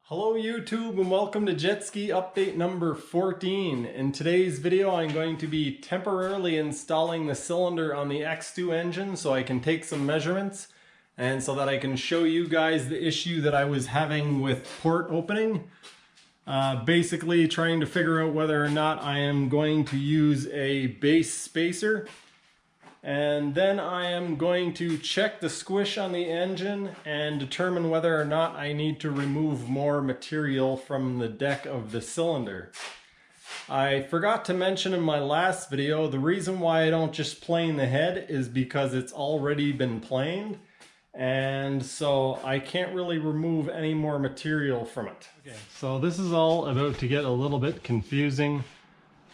Hello YouTube and welcome to Jet Ski update number 14. In today's video I'm going to be temporarily installing the cylinder on the X2 engine so I can take some measurements and so that I can show you guys the issue that I was having with port opening. Basically trying to figure out whether or not I am going to use a base spacer. And then I am going to check the squish on the engine and determine whether or not I need to remove more material from the deck of the cylinder. I forgot to mention in my last video, the reason why I don't just plane the head is because it's already been planed. And so I can't really remove any more material from it. Okay, so this is all about to get a little bit confusing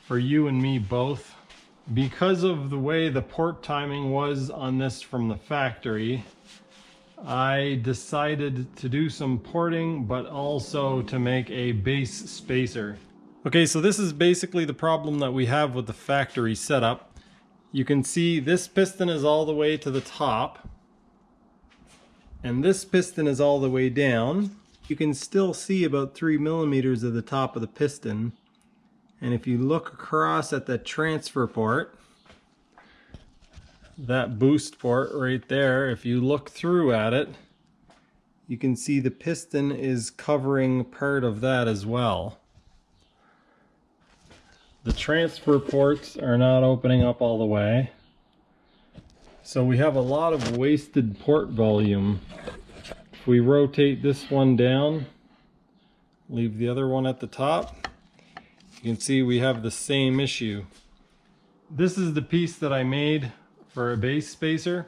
for you and me both. Because of the way the port timing was on this from the factory, I decided to do some porting, but also to make a base spacer. Okay, so this is basically the problem that we have with the factory setup. You can see this piston is all the way to the top, and this piston is all the way down. You can still see about 3 millimeters of the top of the piston. And if you look across at the transfer port, that boost port right there, if you look through at it, you can see the piston is covering part of that as well. The transfer ports are not opening up all the way. So we have a lot of wasted port volume. If we rotate this one down, leave the other one at the top, you can see we have the same issue. This is the piece that I made for a base spacer.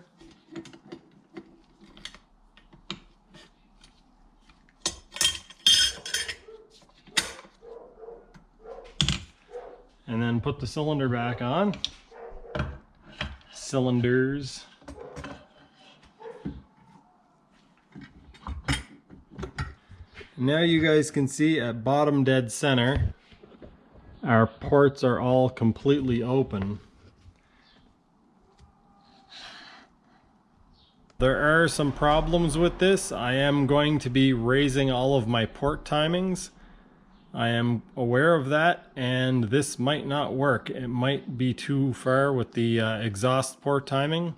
And then put the cylinder back on. Cylinders. Now you guys can see at bottom dead center, our ports are all completely open. There are some problems with this. I am going to be raising all of my port timings. I am aware of that, and this might not work. It might be too far with the exhaust port timing.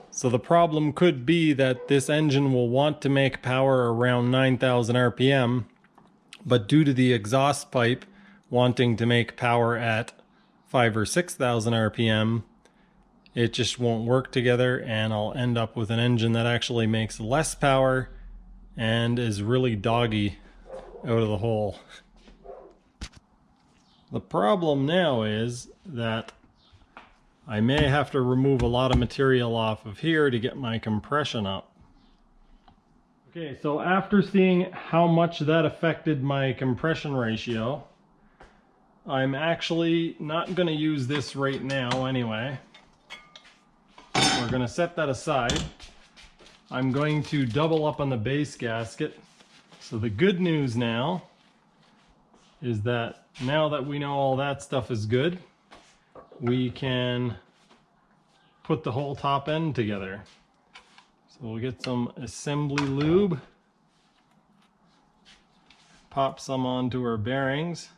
So the problem could be that this engine will want to make power around 9,000 RPM, but due to the exhaust pipe wanting to make power at 5,000 or 6,000 RPM, it just won't work together, and I'll end up with an engine that actually makes less power and is really doggy out of the hole. The problem now is that I may have to remove a lot of material off of here to get my compression up. Okay, so after seeing how much that affected my compression ratio, I'm actually not going to use this right now anyway. We're going to set that aside. I'm going to double up on the base gasket. So the good news now is that now that we know all that stuff is good, we can put the whole top end together. So we'll get some assembly lube, pop some onto our bearings.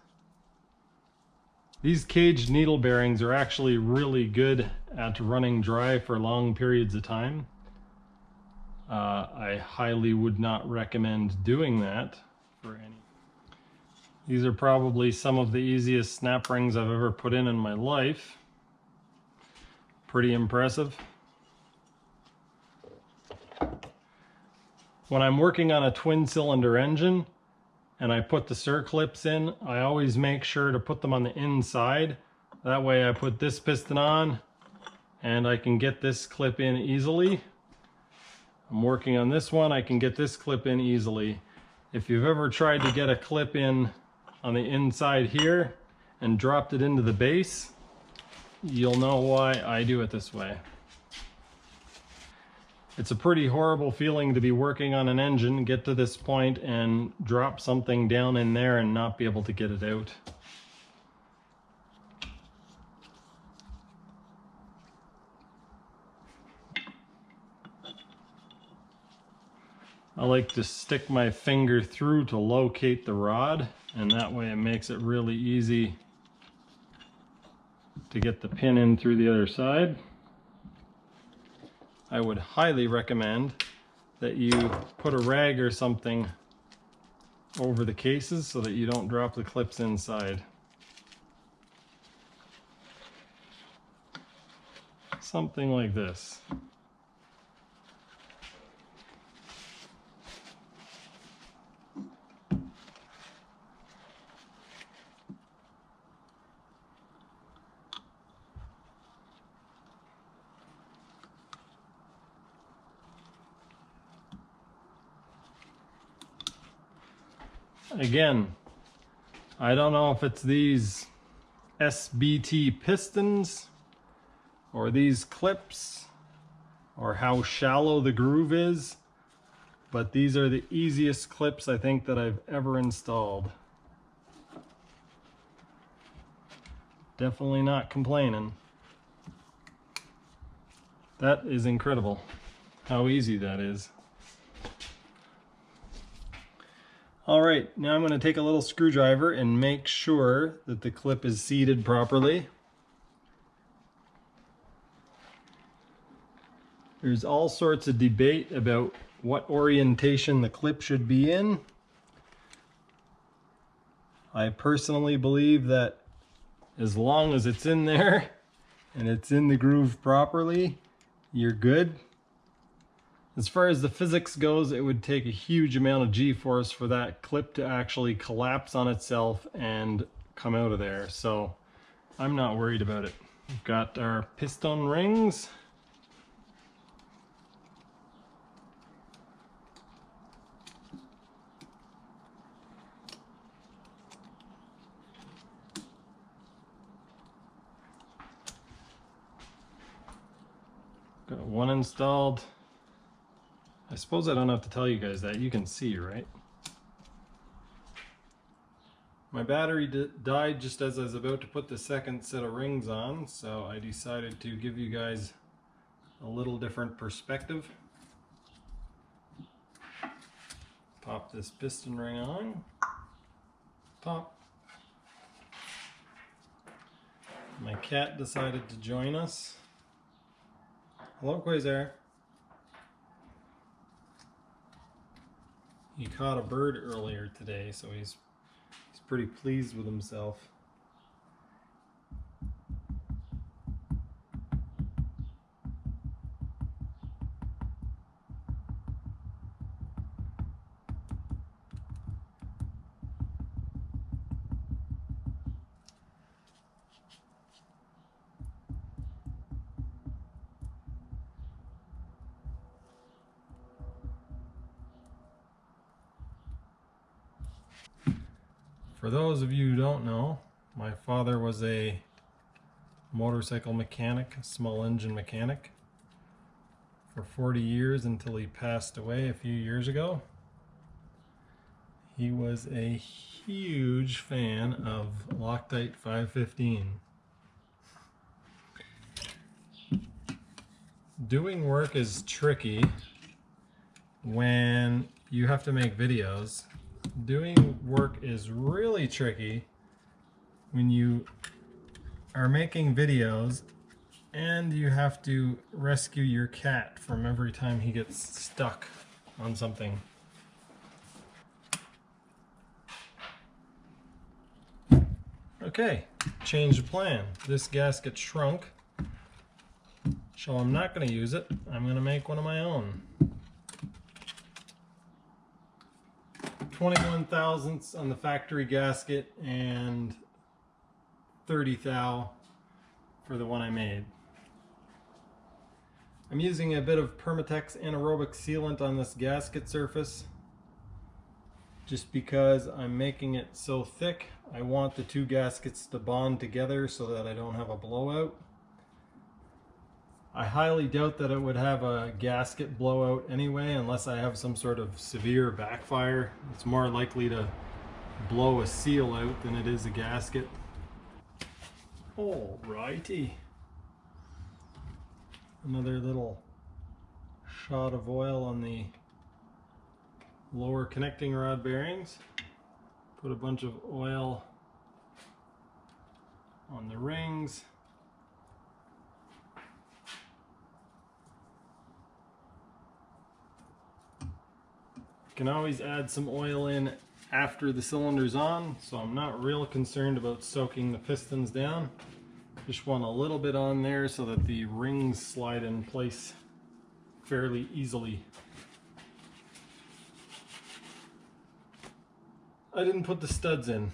These caged needle bearings are actually really good at running dry for long periods of time. I highly would not recommend doing that for any. These are probably some of the easiest snap rings I've ever put in my life. Pretty impressive. When I'm working on a twin cylinder engine and I put the circlips in, I always make sure to put them on the inside. That way I put this piston on and I can get this clip in easily. I'm working on this one, I can get this clip in easily. If you've ever tried to get a clip in on the inside here and dropped it into the base, you'll know why I do it this way. It's a pretty horrible feeling to be working on an engine, get to this point and drop something down in there and not be able to get it out. I like to stick my finger through to locate the rod, and that way it makes it really easy to get the pin in through the other side. I would highly recommend that you put a rag or something over the cases so that you don't drop the clips inside. Something like this. Again, I don't know if it's these SBT pistons or these clips or how shallow the groove is, but these are the easiest clips I think that I've ever installed. Definitely not complaining. That is incredible how easy that is. Alright, now I'm going to take a little screwdriver and make sure that the clip is seated properly. There's all sorts of debate about what orientation the clip should be in. I personally believe that as long as it's in there and it's in the groove properly, you're good. As far as the physics goes, it would take a huge amount of G-force for that clip to actually collapse on itself and come out of there. So I'm not worried about it. We've got our piston rings. Got one installed. I suppose I don't have to tell you guys that. You can see, right? My battery died just as I was about to put the second set of rings on, so I decided to give you guys a little different perspective. Pop this piston ring on. Pop. My cat decided to join us. Hello, Quasar. He caught a bird earlier today, so he's pretty pleased with himself. For those of you who don't know, my father was a motorcycle mechanic, a small engine mechanic, for 40 years until he passed away a few years ago. He was a huge fan of Loctite 515. Doing work is tricky when you have to make videos. Doing work is really tricky when you are making videos and you have to rescue your cat from every time he gets stuck on something. Okay, change the plan. This gasket shrunk, so I'm not going to use it. I'm going to make one of my own. 21 thousandths on the factory gasket and 30 thou for the one I made. I'm using a bit of Permatex anaerobic sealant on this gasket surface just because I'm making it so thick. I want the two gaskets to bond together so that I don't have a blowout. I highly doubt that it would have a gasket blowout anyway, unless I have some sort of severe backfire. It's more likely to blow a seal out than it is a gasket. Alrighty. Another little shot of oil on the lower connecting rod bearings. Put a bunch of oil on the rings. You can always add some oil in after the cylinder's on, so I'm not real concerned about soaking the pistons down. Just want a little bit on there so that the rings slide in place fairly easily. I didn't put the studs in.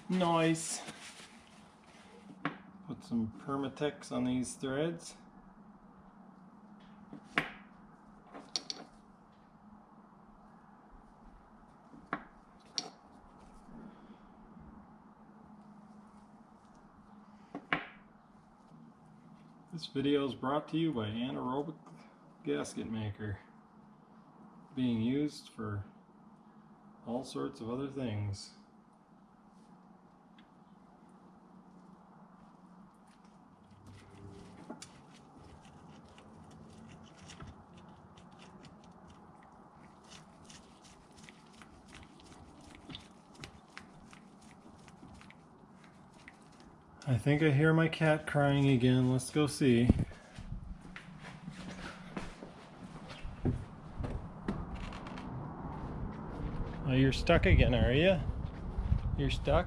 Nice. Put some Permatex on these threads. This video is brought to you by Anaerobic Gasket Maker, being used for all sorts of other things. I think I hear my cat crying again. Let's go see. Oh, you're stuck again, are you? You're stuck?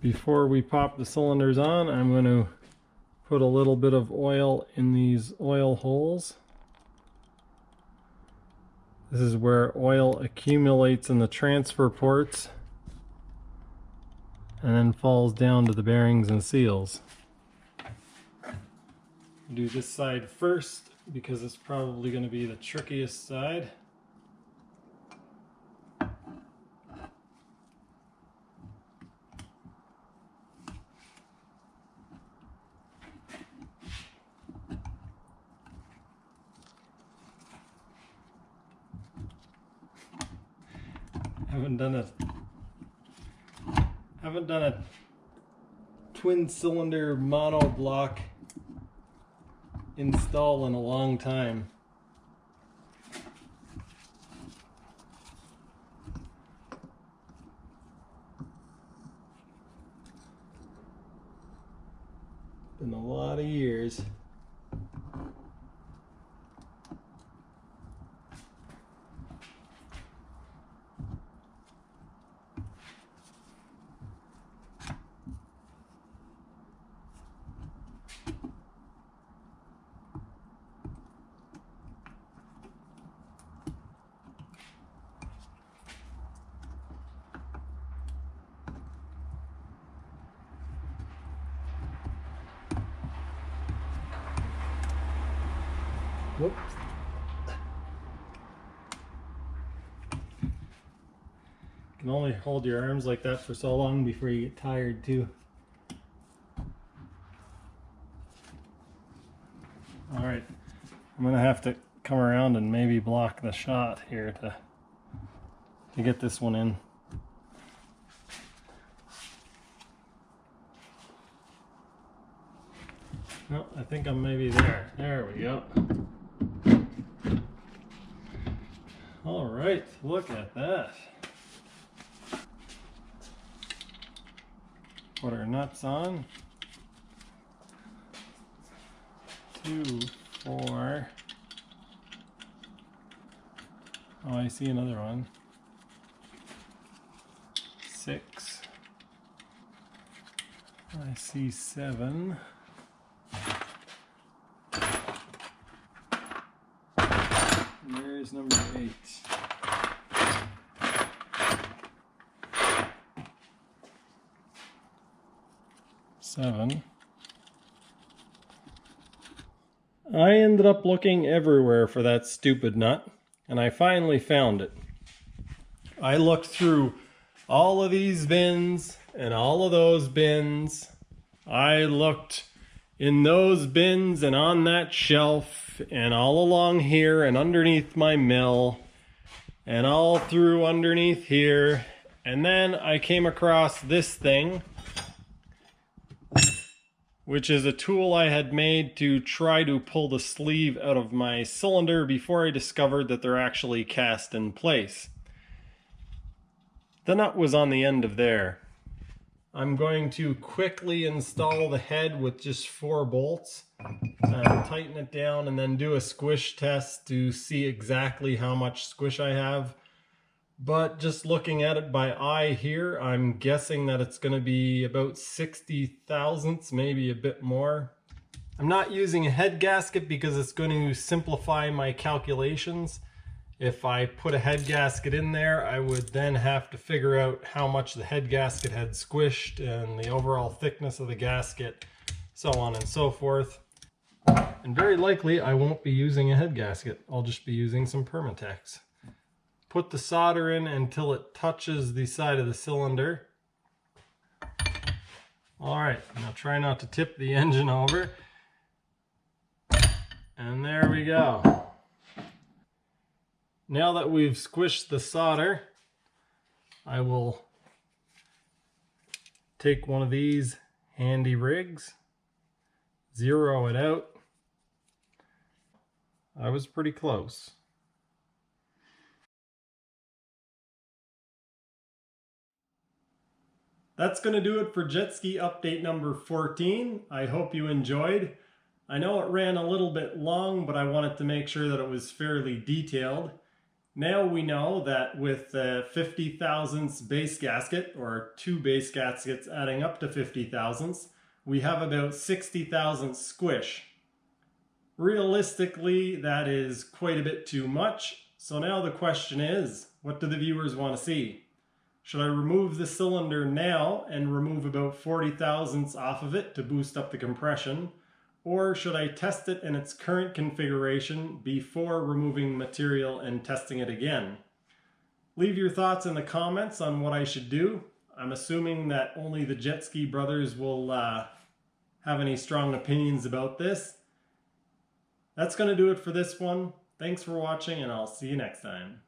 Before we pop the cylinders on, I'm going to put a little bit of oil in these oil holes. This is where oil accumulates in the transfer ports and then falls down to the bearings and seals. Do this side first because it's probably going to be the trickiest side. Haven't done a twin cylinder mono block install in a long time. Been a lot of years. Whoops. You can only hold your arms like that for so long before you get tired too. Alright, I'm gonna have to come around and maybe block the shot here to get this one in. No, I think I'm maybe there. There we go. All right, look at that. Put our nuts on. 2, 4. Oh, I see another one. 6. I see 7. And there's number 8. Seven. I ended up looking everywhere for that stupid nut, and I finally found it. I looked through all of these bins and all of those bins. I looked in those bins and on that shelf and all along here and underneath my mill and all through underneath here. And then I came across this thing, which is a tool I had made to try to pull the sleeve out of my cylinder before I discovered that they're actually cast in place. The nut was on the end of there. I'm going to quickly install the head with just 4 bolts, tighten it down, and then do a squish test to see exactly how much squish I have. But just looking at it by eye here, I'm guessing that it's going to be about 60 thousandths, maybe a bit more. I'm not using a head gasket because it's going to simplify my calculations. If I put a head gasket in there, I would then have to figure out how much the head gasket had squished and the overall thickness of the gasket, so on and so forth. And very likely I won't be using a head gasket. I'll just be using some Permatex. Put the solder in until it touches the side of the cylinder. Alright, now try not to tip the engine over. And there we go. Now that we've squished the solder, I will take one of these handy rigs, zero it out. I was pretty close. That's going to do it for jet ski update number 14. I hope you enjoyed. I know it ran a little bit long, but I wanted to make sure that it was fairly detailed. Now we know that with a 50 thousandths base gasket, or 2 base gaskets adding up to 50 thousandths, we have about 60 thousandths squish. Realistically, that is quite a bit too much. So now the question is, what do the viewers want to see? Should I remove the cylinder now and remove about 40 thousandths off of it to boost up the compression? Or should I test it in its current configuration before removing material and testing it again? Leave your thoughts in the comments on what I should do. I'm assuming that only the Jet Ski brothers will have any strong opinions about this. That's going to do it for this one. Thanks for watching, and I'll see you next time.